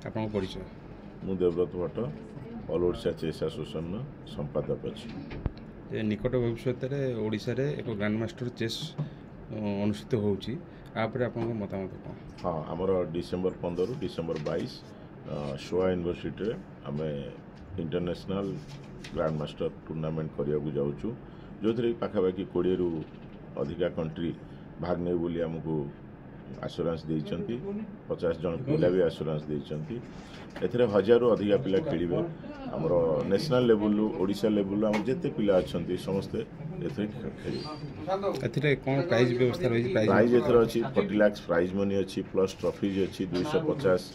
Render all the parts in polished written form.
आपन परिचय मु Devvrat Bhatt all Odisha chess association संपादक अच्छी निकट भविष्य में ओडिशा रे एक ग्रैंड मास्टर चेस अनुष्ठित होउची आप मतामत कौन? हाँ आमर डिसेम्बर 15 रु डिसेम्बर 22 शोआ यूनिवर्सिटी आम इंटरनेशनल ग्रैंड मास्टर टूर्नामेंट करने जाऊँ जो थे पाखापाखि 20 रु अधिका कंट्री भाग नहीं बोली आमको आश्योरेंस देइचंती 50 जन पिला भी आश्योरेंस देइचंती एथिरे 1000 रु अधिका पिला खेलिबे हमर नेशनल लेवल ओडिशा लेवल हम जते पिला अछंती समस्त एथिरे खेलिबे एथिरे कोन प्राइज व्यवस्था रही प्राइज एथिरे अछि 40 लाख प्राइज मनी अछि प्लस ट्रॉफीज अछि 250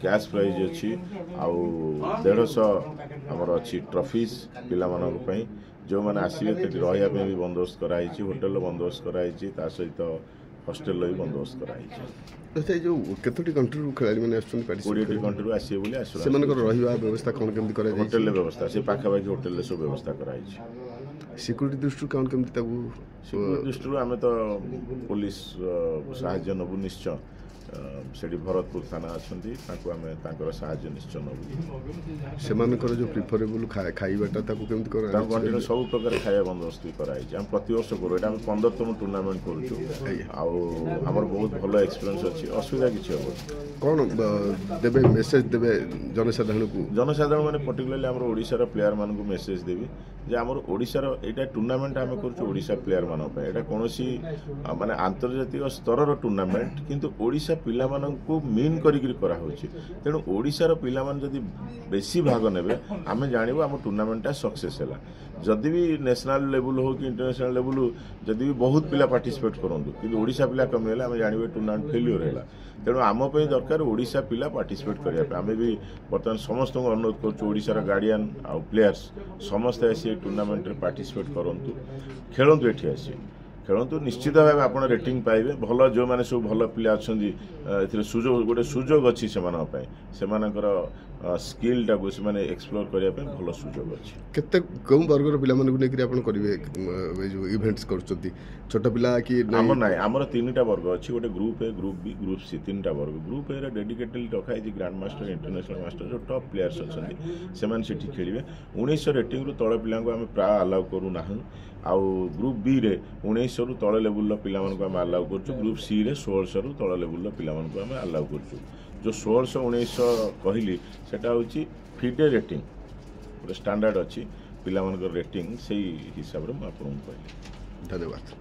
कैश प्राइज अच्छी आउ 150 हमर अच्छी ट्रॉफीज पिला मानक पई जो माने आसीबे ते रहया पे भी बंदोबस्त कराई छी होटल बंदोबस्त कराई छी ता सहित हॉस्टल भी बंदोबस्त कराई छी। अच्छा जो केतोटी कंट्री रु खिलाड़ी माने आछन पार्टिसिपेट 20 कंट्री रु आसीबे बोली आसुरा से मानकर रहिबा व्यवस्था कोन केमति करे जाय होटल व्यवस्था से पाखाबाकी होटल सब व्यवस्था कराई छी। सिक्यूरिटी दृष्टि कोन केमति ताबू सिक्यूरिटी दृष्टि आमे तो पुलिस सहाय्य नबु निश्चय सेठी भरतपुर थाना अच्छी साहाय्य निश्चय नबू से जो प्रिफरेबल खाइबाटा कंटिन्यू सब प्रकार खाया बंदोबस्त कराई हम प्रति वर्ष करूँ ये 15तम टूर्नामेंट करूँ बहुत भल एक्सपीरियंस अच्छी असुविधा किसी हम कौन देवे मेसेज देवे जनसाधारण को जनसाधारण मैंने पर्टिकुलरली आम ओडिशार प्लेयर मान को मेसेज देवी जे आम ओडिशार एटा टूर्नामेंट आम करोडिशा प्लेयर मान कौन माने आंतर्जातिक स्तर टूर्नामेंट किंतु ओडिशा पिला माननकु मीन करिकरी करा होछि तेणु ओडिशार पिला मान जदि बेसी भाग नेबे आमे जानिबो आम टूर्नामेंटा सक्सेस हैला जदि भी नेशनल लेवल हो कि इंटरनेशनल लेवल हो जदि भी बहुत पिला पार्टिसिपेट करंदु किंतु ओडिशा पिला कमी हैला आमे जानिबो टूर्नामेंट फेल्योर हैला तेणु आम पे दरकार ओडिशा पिला पार्टिसिपेट करिया आमे भी बर्तमान समस्त अनुरोध करछु ओडिशार गार्डियन आ प्लेयर्स समस्त आसी टूर्नामेंट रे पार्टिसिपेट करंतु खेलंतु एठी आसी खेलतु निश्चित भाव आप रेटिंग पाइबे भल जो मैंने सब भल पिला अच्छा सुजोग गोटे सुजोग अच्छी से स्किल टाक से एक्सप्लोर करने भल सुजोग अच्छी केते कौ वर्गर पिला मानकु नेकरी आपण करिवे जो इवेंट्स करछथि छोट पिला कि हमर नाही हमर तीनटा वर्ग अच्छी गोटे group A group B group C तीनटा वर्ग ग्रुप ए रे डेडिकेटेड रखा है ग्रैंड मास्टर इंटरनेशनल मास्टर जो टॉप प्लेयर्स अच्छे से मैंने सेठी खेलिवे 1900 रेटिंग रु तळ पिला को हम प्राय अलाउ करू ना आउ ग्रुप बी रे 1900 रु तळ लेवल पिला मानकु हम अलाउ करछु ग्रुप सी रे 1600 रु तळ लेवल पिला मानकु हम अलाउ करछु जो 1600 1900 कहली सेटा होची फिडे रेटिंग गोटे स्टैंडर्ड अच्छी पिला मानकर रेटिंग से हिसाब रे म आपन कहली। धन्यवाद।